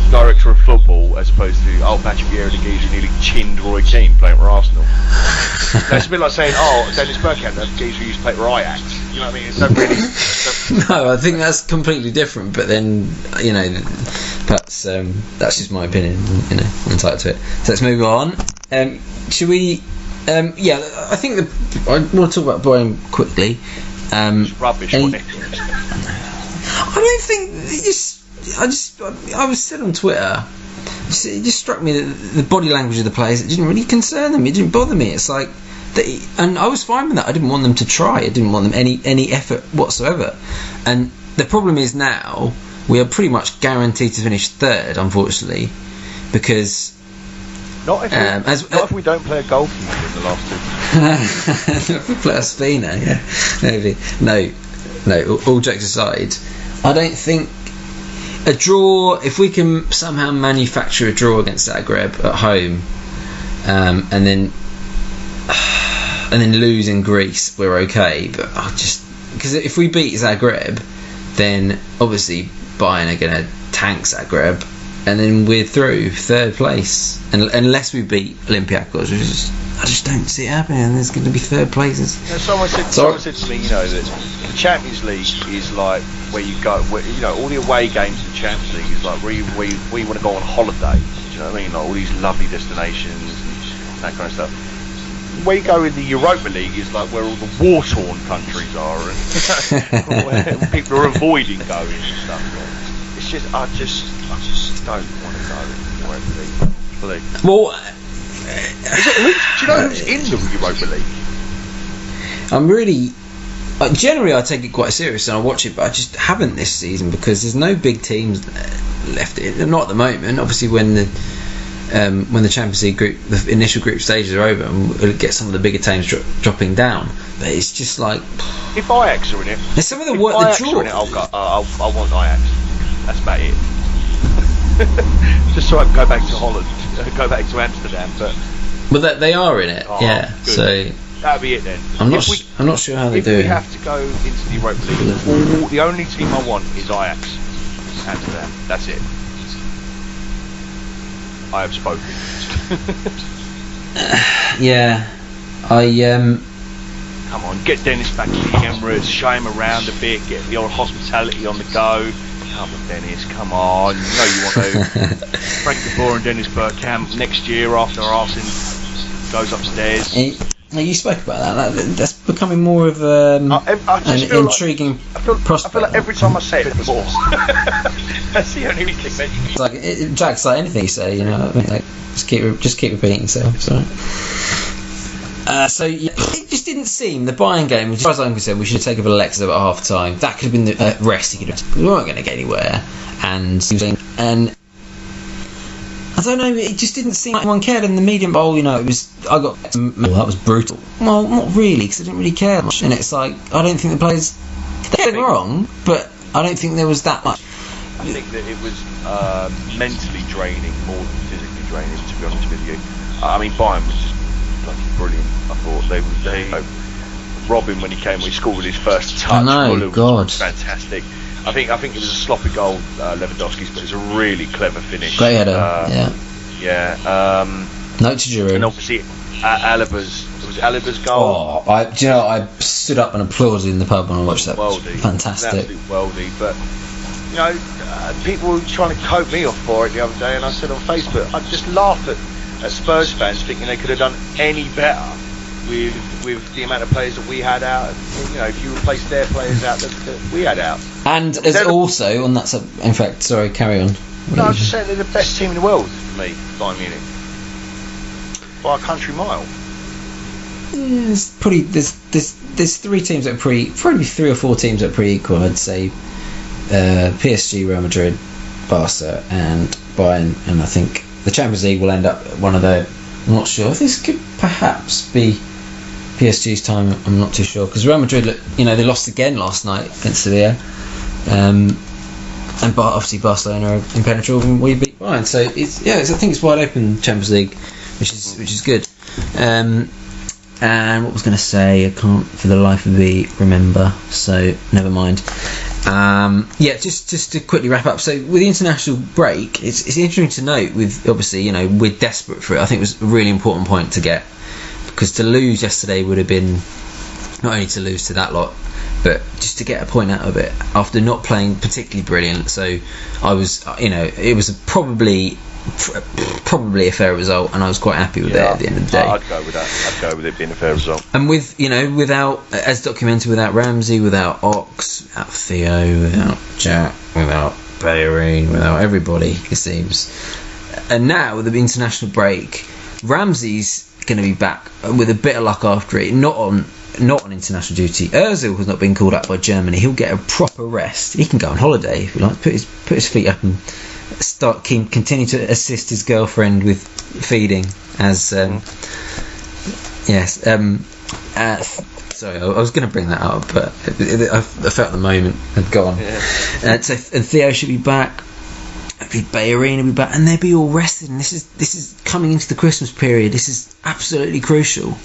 Speaker 2: director of football, as opposed to Patrick Vieira, the geezer who nearly chinned Roy Keane playing for Arsenal. It's a bit like saying, Dennis Bergkamp, the geezer who used to play for Ajax. You know what I mean? It's not really.
Speaker 1: No, I think that's completely different. But then, perhaps that's just my opinion. Entitled to it. So let's move on. Should we? I think I want to talk about Brian quickly.
Speaker 2: It's rubbish, wasn't it?
Speaker 1: I don't think I was said on Twitter. It just struck me that the body language of the players, it didn't really concern them. It didn't bother me. It's like, and I was fine with that. I didn't want them to try. I didn't want them any effort whatsoever. And the problem is now we are pretty much guaranteed to finish 3rd, unfortunately, because
Speaker 2: not if we don't play a goal from them in the last 2.
Speaker 1: If we play a Spina, yeah, maybe. No. All jokes aside, I don't think a draw. If we can somehow manufacture a draw against Zagreb at home, and then lose in Greece, we're okay. But because if we beat Zagreb, then obviously Bayern are going to tank Zagreb, and then we're through 3rd place. And unless we beat Olympiacos, I just don't see it happening. And there's going to be 3rd places.
Speaker 2: Someone said to me, that the Champions League is like where you go, all the away games in the Champions League is like where you want to go on holiday. Do you know what I mean? Like all these lovely destinations and that kind of stuff. Where you go in the Europa League is like where all the war-torn countries are and where people are avoiding going and stuff. It's just, I just don't want to go in the Europa League.
Speaker 1: Well,
Speaker 2: do you know who's in the Europa Leag?
Speaker 1: I'm really. Generally, I take it quite serious and I watch it, but I just haven't this season because there's no big teams left. Not at the moment. Obviously, when the Champions League group, the initial group stages are over, and we'll get some of the bigger teams dropping down. But it's just like
Speaker 2: if Ajax are in it,
Speaker 1: there's some of the
Speaker 2: work.
Speaker 1: The draw.
Speaker 2: I want Ajax. That's about it. Just so I can go back to Holland, go back to Amsterdam.
Speaker 1: But they are in it, yeah.
Speaker 2: Good.
Speaker 1: So
Speaker 2: that'll be it then.
Speaker 1: I'm not sure how they do it.
Speaker 2: If we have to go into the Europa League, the only team I want is Ajax, Amsterdam. That's it. I have spoken.
Speaker 1: Yeah,
Speaker 2: come on, get Dennis back to the Emirates, show him around a bit, get the old hospitality on the go. Come on, Dennis, come on. You know you want to. Frank de Boer and Dennis Bergkamp next year after Arsene goes upstairs.
Speaker 1: You spoke about that. That's becoming more of an intriguing prospect.
Speaker 2: I feel like every time I say it, more. That's the only thing that you
Speaker 1: It's like Jack's like anything you say, you know what I mean? Like, just keep repeating yourself. Sorry. So yeah, it just didn't seem the Bayern game. As far as I'm concerned, we should have taken Alexis at half time. That could have been the rest. We weren't going to get anywhere, and I don't know. It just didn't seem like anyone cared. In the medium bowl, you know, that was brutal. Well, not really, because I didn't really care much. And it's like I don't think the players they did wrong, but I don't think there was that much.
Speaker 2: I think that it was mentally draining more than physically draining. To be honest with you, I mean Bayern was just bloody brilliant. I thought they Robin, when he came, he scored with his first touch.
Speaker 1: I know, God,
Speaker 2: was fantastic. I think it was a sloppy goal, Lewandowski's, but it was a really clever finish.
Speaker 1: Great header,
Speaker 2: yeah.
Speaker 1: Note to Giroud.
Speaker 2: And obviously, Aliba's goal.
Speaker 1: Oh, I stood up and applauded in the pub when I watched that.
Speaker 2: Worldy.
Speaker 1: Fantastic.
Speaker 2: Absolute worldy. But you know, people were trying to cope me off for it the other day, and I said on Facebook, I just laughed at Spurs fans thinking they could have done any better with the amount of players that we had out. You know, if you replace their players out that we had out. And
Speaker 1: as also on that in fact, sorry, carry on.
Speaker 2: No, I was just saying they're the best team in the world for me, Bayern Munich, by a country mile.
Speaker 1: Yeah, it's pretty. There's three teams that are probably three or four teams that are pretty equal. I'd say PSG, Real Madrid, Barca, and Bayern. And I think the Champions League will end up one of the. I'm not sure. This could perhaps be PSG's time. I'm not too sure because Real Madrid, you know, they lost again last night against Sevilla, and obviously Barcelona are impenetrable and we beat Bayern. So I think it's wide open Champions League, which is good. And what was going to say, I can't for the life of me remember. So never mind. Just to quickly wrap up. So with the international break, it's interesting to note. With obviously, you know, we're desperate for it. I think it was a really important point to get, because to lose yesterday would have been not only to lose to that lot, but just to get a point out of it after not playing particularly brilliant. So I was, you know, it was probably a fair result, and I was quite happy with it at the end of the day.
Speaker 2: I'd go with that. I'd go with it being a fair result.
Speaker 1: And with, you know, without, as documented, without Ramsey, without Ox, without Theo, without Jack, without Bellerin, without everybody, it seems. And now with the international break, Ramsey's going to be back with a bit of luck after it, not on international duty. Ozil has not been called up by Germany. He'll get a proper rest. He can go on holiday if he likes. Put his feet up and continue to assist his girlfriend with feeding. Sorry, I was going to bring that up, but I felt the moment had gone. Yeah. And Theo should be back. Bellerin will be back, and they'll be all rested. And this is coming into the Christmas period. This is absolutely crucial.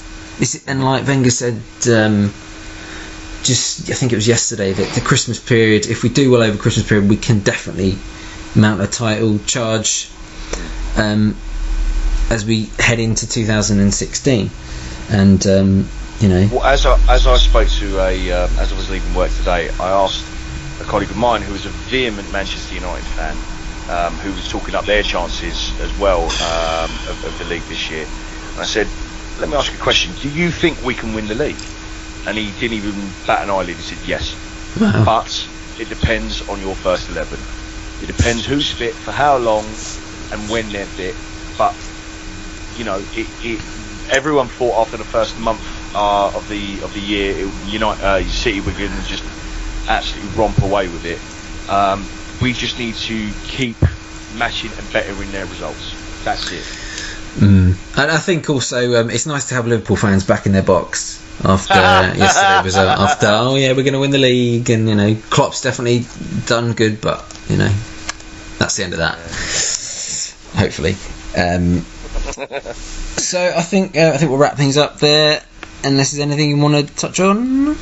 Speaker 1: And like Wenger said, I think it was yesterday, that the Christmas period, if we do well over Christmas period, we can definitely mount a title charge as we head into 2016. And you know,
Speaker 2: well, as I spoke to as I was leaving work today, I asked a colleague of mine who was a vehement Manchester United fan, who was talking up their chances as well of the league this year, and I said, let me ask you a question, do you think we can win the league? And he didn't even bat an eyelid. He said yes.
Speaker 1: Wow.
Speaker 2: But it depends on your first 11. It depends who's fit for how long and when they're fit. But you know, everyone thought after the first month of the year, City were going to just absolutely romp away with it. We just need to keep matching and bettering their results. That's it.
Speaker 1: And I think also it's nice to have Liverpool fans back in their box after yesterday's result. After we're going to win the league, and you know, Klopp's definitely done good, but you know, that's the end of that. Hopefully. So I think we'll wrap things up there. Unless there's anything you want to touch on.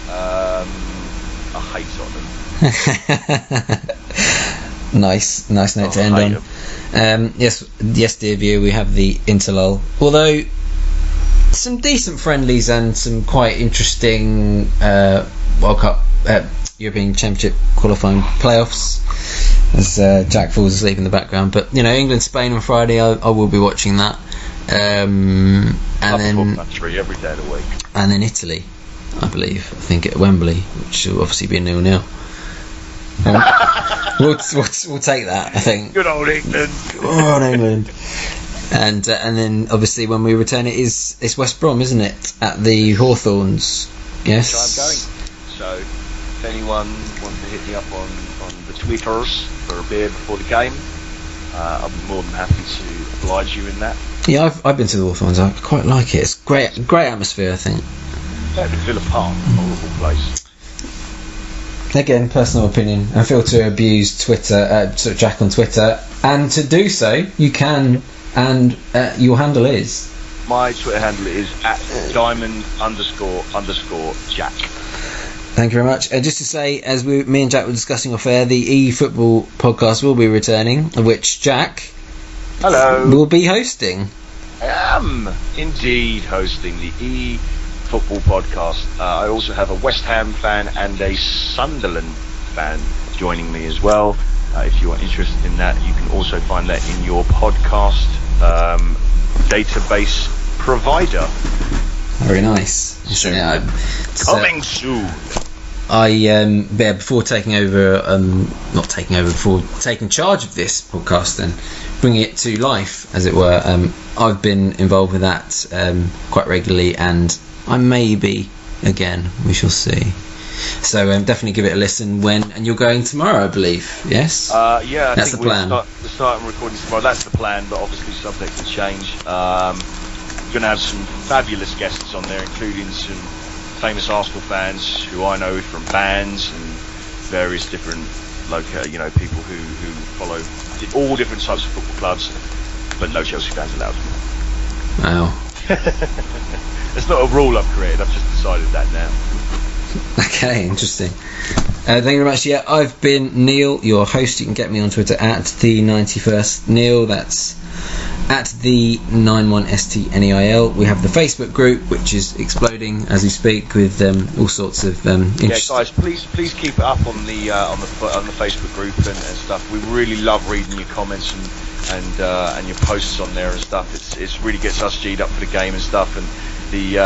Speaker 2: I hate Tottenham. Nice note to end on. Yes, dear viewer, we have the interlull. Although
Speaker 1: some decent friendlies and some quite interesting World Cup, European Championship qualifying playoffs. As Jack falls asleep in the background, but England, Spain on Friday, I will be watching that. And then
Speaker 2: country every day of the week.
Speaker 1: And then Italy, I think at Wembley, which will obviously be 0-0. We'll take that, I think.
Speaker 2: Good old England.
Speaker 1: Oh, England. And then obviously when we return it's West Brom, isn't it? At the Hawthorns. Yes.
Speaker 2: I'm going. So if anyone wants to hit me up on the Twitters for a beer before the game, I'll be more than happy to oblige you in that.
Speaker 1: Yeah, I've been to the Hawthorns. I quite like it. It's great atmosphere, I think.
Speaker 2: Better than Villa Park, horrible place.
Speaker 1: Again, personal opinion. I feel to abuse Twitter, Jack on Twitter, and to do so, you can. And your handle is?
Speaker 2: My Twitter handle is @diamond__Jack.
Speaker 1: Thank you very much. Just to say, as me and Jack were discussing off air, the eFootball podcast will be returning, which Jack will be hosting.
Speaker 2: I am indeed hosting the eFootball podcast. I also have a West Ham fan and a Sunderland fan joining me as well. If you are interested in that, you can also find that in your podcast database provider.
Speaker 1: Very nice.
Speaker 2: Soon. Coming soon.
Speaker 1: Before taking over, before taking charge of this podcast and bringing it to life, as it were, I've been involved with that quite regularly, and I may be again. We shall see. So definitely give it a listen and you're going tomorrow, I believe. Yes.
Speaker 2: Yeah,
Speaker 1: that's the plan.
Speaker 2: We're starting recording tomorrow. That's the plan, but obviously subject to change. We're going to have some fabulous guests on there, including some famous Arsenal fans who I know from bands and various different people who follow all different types of football clubs, but no Chelsea fans allowed.
Speaker 1: Wow.
Speaker 2: It's not a rule I've created. I've just decided that now.
Speaker 1: Okay, interesting. Thank you very much. Yeah, I've been Neil, your host. You can get me on Twitter at the91st Neil. That's at the 91STNEIL. We have the Facebook group, which is exploding as we speak, with all sorts of
Speaker 2: Yeah, guys, please keep it up on the Facebook group and stuff. We really love reading your comments and your posts on there and stuff. It really gets us G'd up for the game and stuff, and the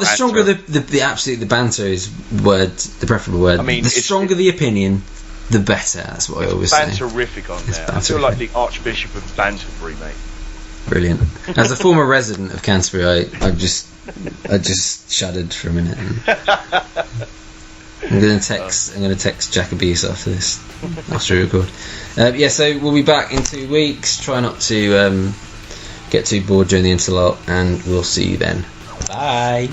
Speaker 1: stronger the banter is the preferable word. I mean, the stronger the opinion, the better. That's what I always say.
Speaker 2: Banterific on there. I feel like the Archbishop of Banterbury, mate.
Speaker 1: Brilliant. As a former resident of Canterbury, I just shuddered for a minute. I'm going to text Jack Abuse after this, after we record. So we'll be back in 2 weeks. Try not to get too bored during the interlude, and we'll see you then. Bye.